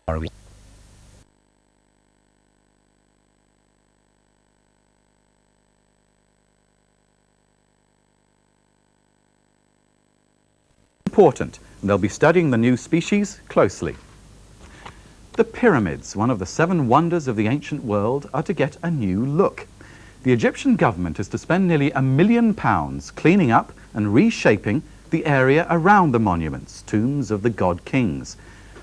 Important, and they'll be studying the new species closely. The pyramids, one of the 7 wonders of the ancient world, are to get a new look. The Egyptian government is to spend nearly £1 million cleaning up and reshaping the area around the monuments, tombs of the god kings.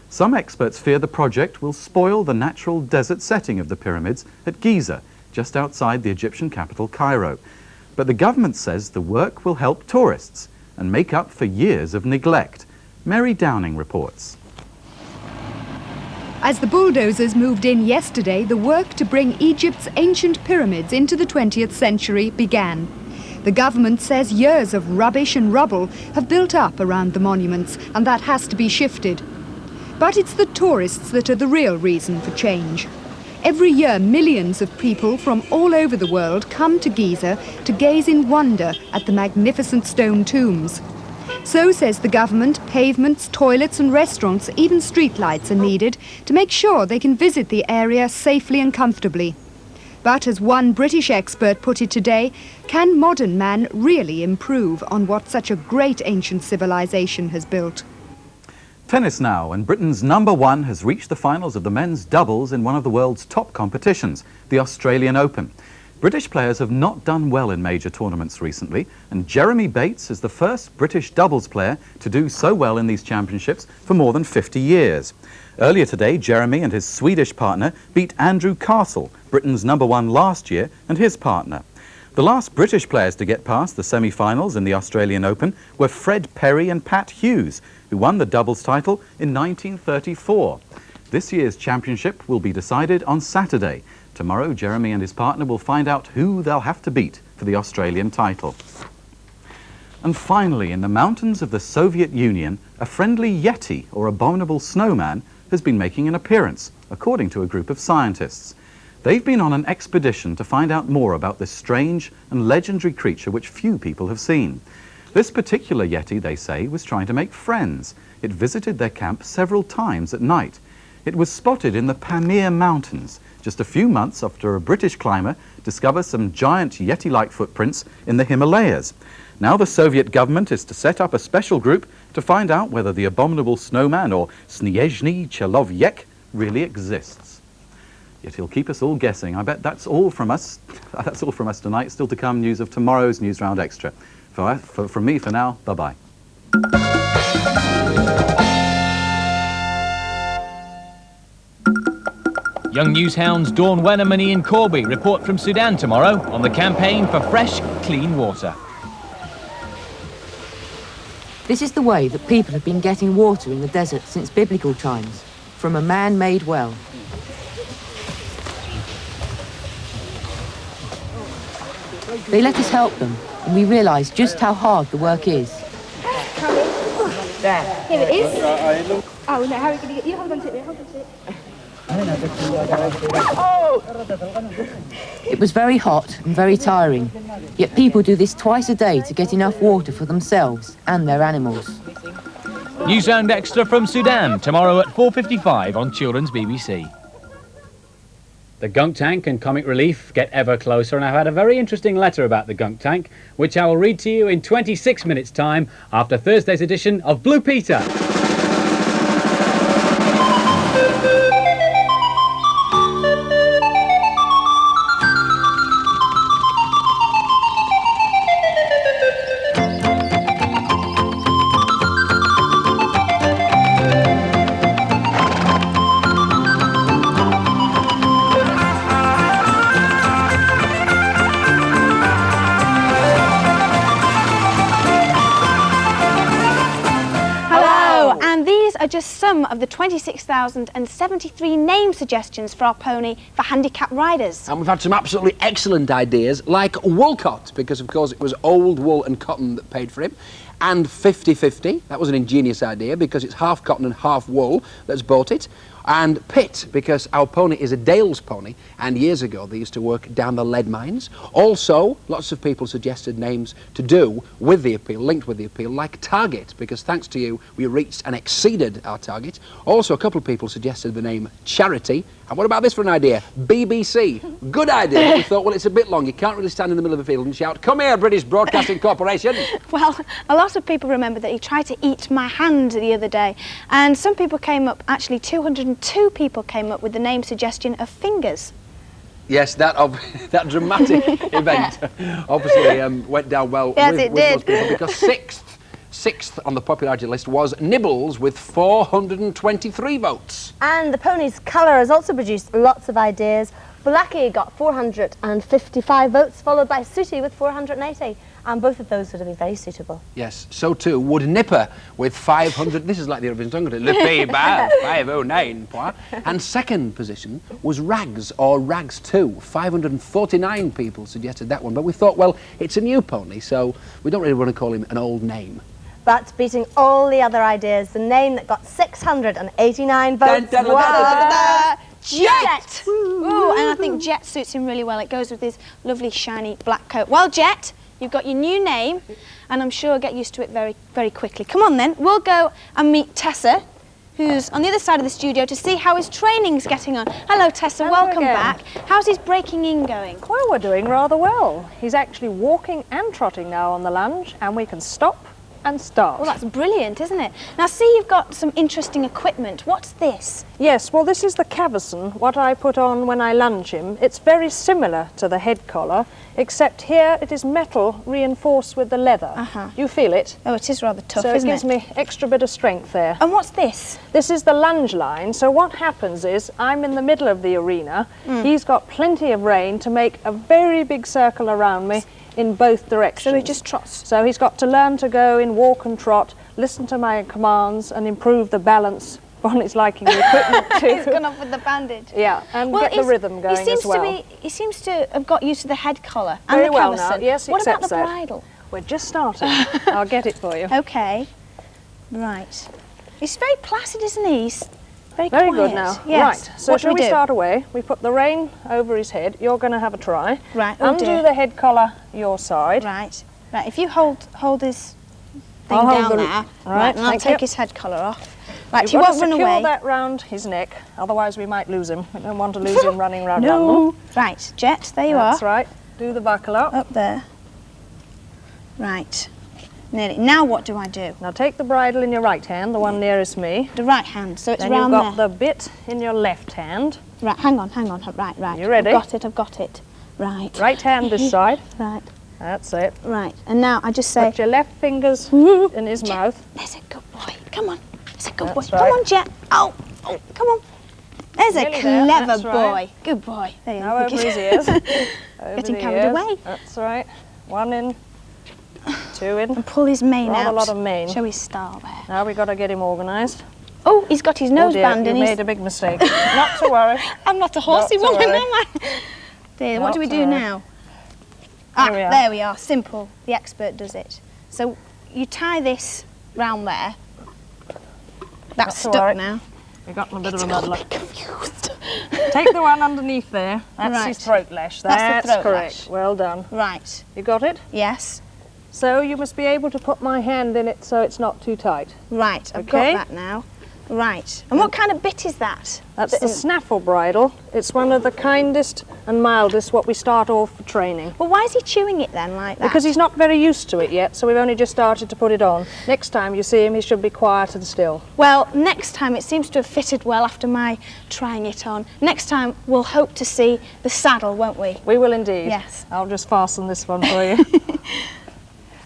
Some experts fear the project will spoil the natural desert setting of the pyramids at Giza, just outside the Egyptian capital Cairo. But the government says the work will help tourists and make up for years of neglect. Mary Downing reports. As the bulldozers moved in yesterday, the work to bring Egypt's ancient pyramids into the 20th century began. The government says years of rubbish and rubble have built up around the monuments, and that has to be shifted. But it's the tourists that are the real reason for change. Every year, millions of people from all over the world come to Giza to gaze in wonder at the magnificent stone tombs. So, says the government, pavements, toilets and restaurants, even streetlights are needed to make sure they can visit the area safely and comfortably. But as one British expert put it today, can modern man really improve on what such a great ancient civilization has built? Tennis now, and Britain's #1 has reached the finals of the men's doubles in one of the world's top competitions, the Australian Open. British players have not done well in major tournaments recently, and Jeremy Bates is the first British doubles player to do so well in these championships for more than 50 years. Earlier today, Jeremy and his Swedish partner beat Andrew Castle, Britain's #1 last year, and his partner. The last British players to get past the semi-finals in the Australian Open were Fred Perry and Pat Hughes, who won the doubles title in 1934. This year's championship will be decided on Saturday. Tomorrow, Jeremy and his partner will find out who they'll have to beat for the Australian title. And finally, in the mountains of the Soviet Union, a friendly Yeti, or abominable snowman, has been making an appearance, according to a group of scientists. They've been on an expedition to find out more about this strange and legendary creature which few people have seen. This particular Yeti, they say, was trying to make friends. It visited their camp several times at night. It was spotted in the Pamir Mountains, just a few months after a British climber discovered some giant Yeti-like footprints in the Himalayas. Now the Soviet government is to set up a special group to find out whether the abominable snowman, or Sniezhny Chelovyek, really exists. Yet he'll keep us all guessing. I bet that's all from us. That's all from us tonight. Still to come, news of tomorrow's Newsround Extra. From me for now, bye-bye. Young news hounds Dawn Wenham and Ian Corby report from Sudan tomorrow on the campaign for fresh, clean water. This is the way that people have been getting water in the desert since biblical times, from a man-made well. They let us help them, and we realised just how hard the work is. There. Here it is. Oh no, how are we going to get you? Hold on to it, hold on to it. It was very hot and very tiring, yet people do this twice a day to get enough water for themselves and their animals. Newsround Extra from Sudan tomorrow at 4:55 on Children's BBC. The gunk tank and Comic Relief get ever closer, and I've had a very interesting letter about the gunk tank, which I will read to you in 26 minutes' time after Thursday's edition of Blue Peter. Are just some of the 26,073 name suggestions for our pony for handicapped riders. And we've had some absolutely excellent ideas, like Woolcott, because of course it was old wool and cotton that paid for him. and 50-50. That was an ingenious idea because it's half cotton and half wool that's bought it. And Pit, because our pony is a Dales pony, and years ago they used to work down the lead mines. Also, lots of people suggested names to do with the appeal, linked with the appeal, like Target, because thanks to you, we reached and exceeded our target. Also, a couple of people suggested the name Charity. And what about this for an idea? BBC. Good idea. But we thought, well, it's a bit long. You can't really stand in the middle of a field and shout, "Come here, British Broadcasting Corporation." Well, a lot of people remember that he tried to eat my hand the other day. And some people came up, actually 202 people came up with the name suggestion of Fingers. Yes, that dramatic event obviously went down well yes, with it most did. people, because sixth on the popularity list was Nibbles with 423 votes. And the pony's colour has also produced lots of ideas. Blackie got 455 votes, followed by Sooty with 480. And both of those would have been very suitable. Yes, so too would Nipper with 500. This is like the Eurovision Song Contest. Lippy Bar, 509 points. And second position was Rags, or Rags 2. 549 people suggested that one. But we thought, well, it's a new pony, so we don't really want to call him an old name. But beating all the other ideas, the name that got 689 votes was Jet! Ooh, and I think Jet suits him really well. It goes with his lovely shiny black coat. Well, Jet, you've got your new name, and I'm sure you'll get used to it very, very quickly. Come on then, we'll go and meet Tessa, who's on the other side of the studio, to see how his training's getting on. Hello, Tessa, welcome back. How's his breaking in going? Well, we're doing rather well. He's actually walking and trotting now on the lunge, and we can stop and start. Well, that's brilliant, isn't it? Now, see, you've got some interesting equipment. What's this? Yes, well, this is the cavesson, what I put on when I lunge him. It's very similar to the head collar, except here it is metal reinforced with the leather. You feel it? Oh, it is rather tough, so isn't it? So it gives me extra bit of strength there. And what's this? This is the lunge line. So what happens is, I'm in the middle of the arena. He's got plenty of rein to make a very big circle around me in both directions. So he just trots? So he's got to learn to go in walk and trot, listen to my commands and improve the balance on his liking the equipment too. He's gone off with the bandage. Yeah, and get the rhythm going as well. He seems to have got used to the head collar and Very the well cavesson. now, yes, what about accepts the that. bridle? We're just starting. I'll get it for you. Okay, right. He's very placid, isn't he? He's very Very quiet. good now. Yes. Right, so what shall do we start away? We put the rein over his head. You're going to have a try. Right, Undo the head collar your side. Right, right. If you hold this thing I'll down hold there, right, and I'll take his head collar off. Right, he You've got won't to run secure away. that round his neck, otherwise we might lose him. We don't want to lose him running round No. London. Right, Jet, there you are. That's right. Do the buckle up. Up there. Right. Nearly. Now what do I do? Now take the bridle in your right hand, the one nearest me. The right hand, so it's then round you've got there. the bit in your left hand. Right, hang on. Right. You ready? I've got it. Right. Right hand this side. Right. That's it. Right, and now I just say... Put your left fingers in his mouth. There's a good boy. Come on. There's a good That's boy. right. Come on, Jet. Oh, come on. There's Nearly a there, clever that's boy. right. Good boy. There you Now are. over his ears. Over Getting the carried ears. away. That's right. One in, two in. And pull his mane Rather out. a lot of mane. Show his style there. Now we've got to get him organised. Oh, he's got his nose band you and he's... made a big mistake. Not to worry. I'm not a horsey Not to woman, worry. am I? Dear, what Not do we to do worry. now? Ah, There we are. there we are. Simple. The expert does it. So you tie this round there. That's Not to stuck worry. now. We've got in a bit of a muddler. Take the one underneath there. That's Right. his throat lash. That's the throat correct. lash. Well done. Right. You got it? Yes. So you must be able to put my hand in it so it's not too tight. Right. I've Okay. got that now. Right. And what kind of bit is that? That's the snaffle bridle. It's one of the kindest and mildest what we start off for training. Well, why is he chewing it then like that? Because he's not very used to it yet, so we've only just started to put it on. Next time you see him, he should be quiet and still. Well, next time it seems to have fitted well after my trying it on. Next time we'll hope to see the saddle, won't we? We will indeed. Yes. I'll just fasten this one for you.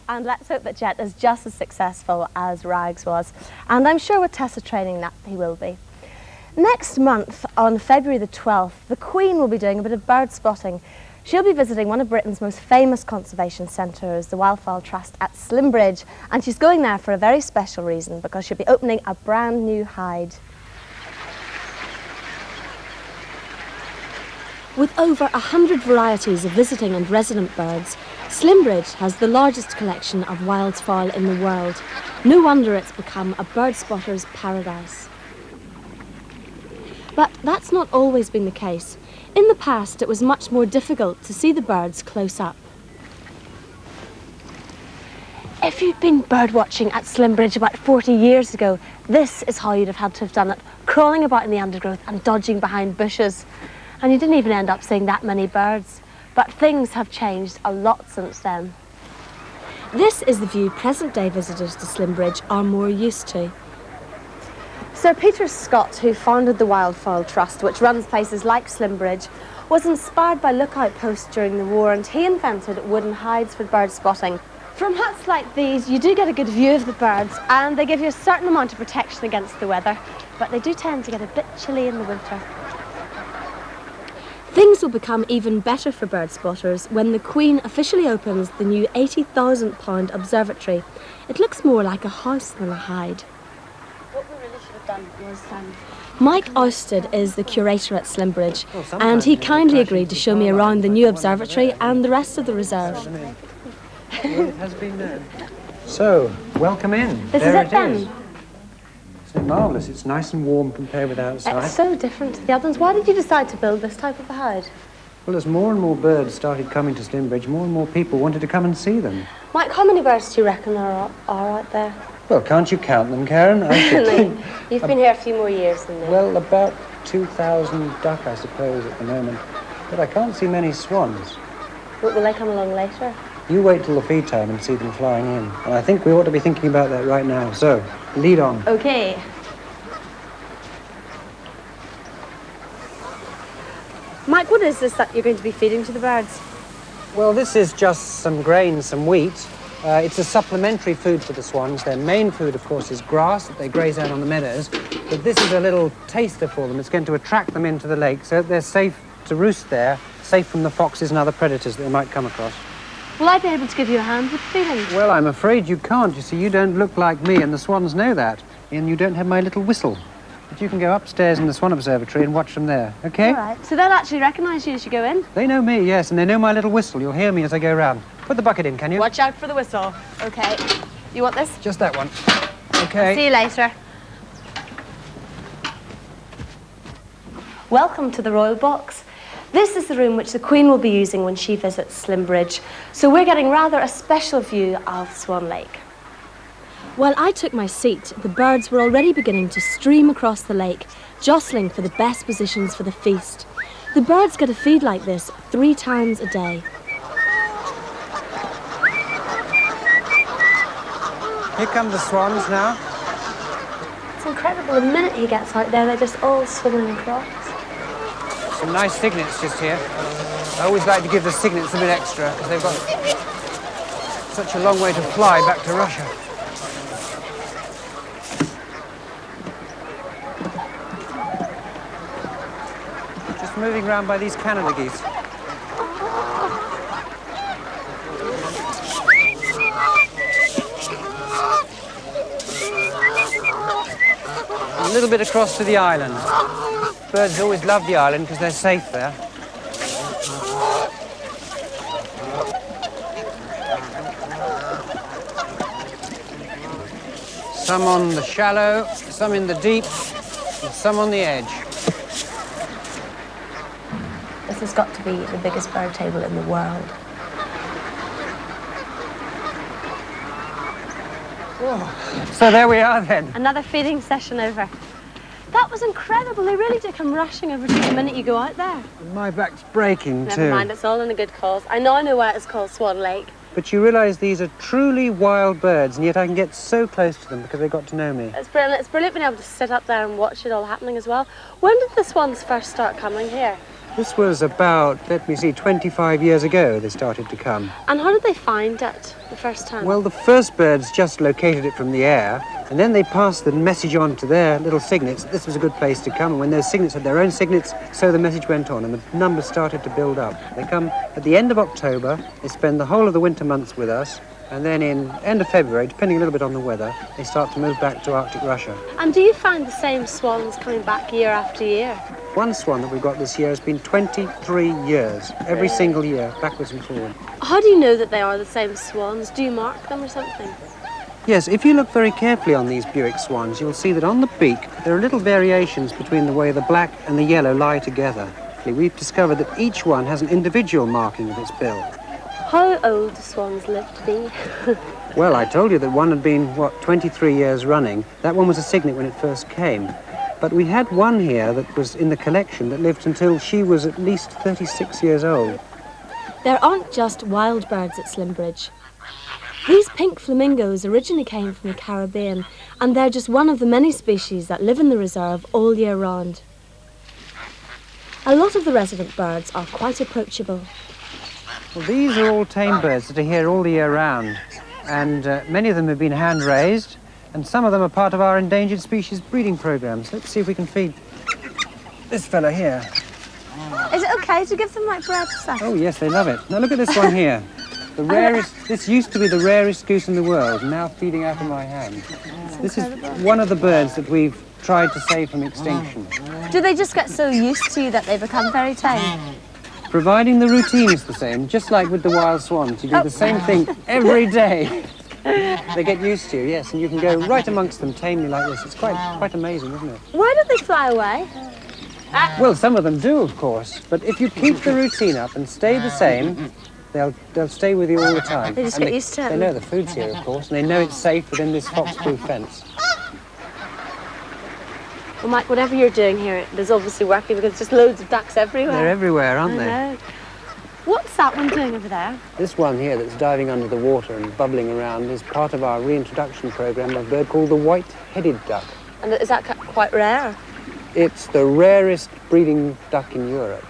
And let's hope that Jet is just as successful as Rags was. And I'm sure with Tessa training that he will be. Next month, on February the 12th, the Queen will be doing a bit of bird spotting. She'll be visiting one of Britain's most famous conservation centres, the Wildfowl Trust at Slimbridge. And she's going there for a very special reason, because she'll be opening a brand new hide. With over 100 varieties of visiting and resident birds, Slimbridge has the largest collection of wildfowl in the world. No wonder it's become a bird spotter's paradise. But that's not always been the case. In the past, it was much more difficult to see the birds close up. If you'd been bird watching at Slimbridge about 40 years ago, this is how you'd have had to have done it, crawling about in the undergrowth and dodging behind bushes. And you didn't even end up seeing that many birds. But things have changed a lot since then. This is the view present-day visitors to Slimbridge are more used to. Sir Peter Scott, who founded the Wildfowl Trust, which runs places like Slimbridge, was inspired by lookout posts during the war, and he invented wooden hides for bird spotting. From huts like these, you do get a good view of the birds, and they give you a certain amount of protection against the weather, but they do tend to get a bit chilly in the winter. Things will become even better for bird spotters when the Queen officially opens the new £80,000 observatory. It looks more like a house than a hide. What we really should have done was... Mike Ousted is the curator at Slimbridge, and he kindly agreed to show me around the new observatory and the rest of the reserve. It has been known. So, welcome in. This is it then. It's marvellous. It's nice and warm compared with outside. It's so different to the other ones. Why did you decide to build this type of a hide? Well, as more and more birds started coming to Slimbridge, more and more people wanted to come and see them. Mike, how many birds do you reckon are out there? Well, can't you count them, Karen? I should think. You've been here a few more years than me. Well, about 2,000 duck, I suppose, at the moment. But I can't see many swans. Will they come along later? You wait till the feed time and see them flying in. And I think we ought to be thinking about that right now. So, lead on. Okay. Mike, what is this that you're going to be feeding to the birds? Well, this is just some grain, some wheat. It's a supplementary food for the swans. Their main food, of course, is grass that they graze out on the meadows. But this is a little taster for them. It's going to attract them into the lake so that they're safe to roost there, safe from the foxes and other predators that they might come across. Will I be able to give you a hand with feeding? Well, I'm afraid you can't. You see, you don't look like me, and the swans know that. And you don't have my little whistle. But you can go upstairs in the Swan Observatory and watch them there, OK? All right. So they'll actually recognise you as you go in? They know me, yes, and they know my little whistle. You'll hear me as I go round. Put the bucket in, can you? Watch out for the whistle. OK. You want this? Just that one. OK. See you later. Welcome to the Royal Box. This is the room which the Queen will be using when she visits Slimbridge. So we're getting rather a special view of Swan Lake. While I took my seat, the birds were already beginning to stream across the lake, jostling for the best positions for the feast. The birds get a feed like this 3 times a day. Here come the swans now. It's incredible. The minute he gets out there, they're just all swimming across. Some nice cygnets just here. I always like to give the cygnets a bit extra because they've got such a long way to fly back to Russia. Just moving around by these Canada geese. A little bit across to the island. Birds always love the island because they're safe there. Some on the shallow, some in the deep, and some on the edge. This has got to be the biggest bird table in the world. Whoa. So there we are then. Another feeding session over. That was incredible. They really do come rushing over to you the minute you go out there. My back's breaking too. Never mind, it's all in a good cause. I know why it's called Swan Lake. But you realise these are truly wild birds, and yet I can get so close to them because they got to know me. It's brilliant. It's brilliant being able to sit up there and watch it all happening as well. When did the swans first start coming here? This was about, let me see, 25 years ago they started to come. And how did they find it the first time? Well, the first birds just located it from the air, and then they passed the message on to their little cygnets. This was a good place to come, and when those cygnets had their own cygnets, so the message went on, and the numbers started to build up. They come at the end of October, they spend the whole of the winter months with us, And then in end of February, depending a little bit on the weather, they start to move back to Arctic Russia. And do you find the same swans coming back year after year? One swan that we've got this year has been 23 years, every single year, backwards and forward. How do you know that they are the same swans? Do you mark them or something? Yes, if you look very carefully on these Buick swans, you'll see that on the beak there are little variations between the way the black and the yellow lie together. We've discovered that each one has an individual marking of its bill. How old do swans live to be? Well, I told you that one had been, 23 years running. That one was a cygnet when it first came. But we had one here that was in the collection that lived until she was at least 36 years old. There aren't just wild birds at Slimbridge. These pink flamingos originally came from the Caribbean, and they're just one of the many species that live in the reserve all year round. A lot of the resident birds are quite approachable. Well, these are all tame birds that are here all the year round, and many of them have been hand-raised, and some of them are part of our endangered species breeding programs. Let's see if we can feed this fella here. Is it okay to give them like bread stuff? Oh yes, they love it. Now look at this one here. The rarest, this used to be the rarest goose in the world, now feeding out of my hand. This is one of the birds that we've tried to save from extinction. Do they just get so used to you that they become very tame? Providing the routine is the same, just like with the wild swans. You do the same thing every day. They get used to you, yes, and you can go right amongst them tamely like this. It's quite amazing, isn't it? Why don't they fly away? Well, some of them do, of course, but if you keep the routine up and stay the same, they'll stay with you all the time. They just get used to it. They know the food's here, of course, and they know it's safe within this fox-proof fence. Well, Mike, whatever you're doing here, it is obviously working because there's just loads of ducks everywhere. They're everywhere, aren't they? I know. What's that one doing over there? This one here that's diving under the water and bubbling around is part of our reintroduction program of a bird called the white-headed duck. And is that quite rare? It's the rarest breeding duck in Europe,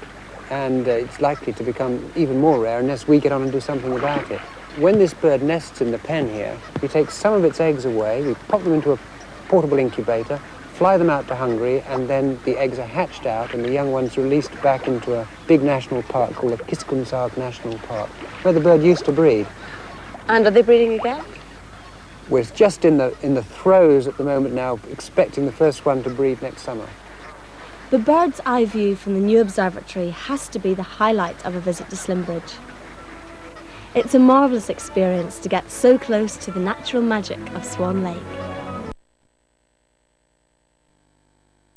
and it's likely to become even more rare unless we get on and do something about it. When this bird nests in the pen here, we take some of its eggs away, we pop them into a portable incubator, fly them out to Hungary, and then the eggs are hatched out and the young ones released back into a big national park called the Kiskunzarg National Park, where the bird used to breed. And are they breeding again? We're just in the throes at the moment now, expecting the first one to breed next summer. The bird's eye view from the new observatory has to be the highlight of a visit to Slimbridge. It's a marvellous experience to get so close to the natural magic of Swan Lake.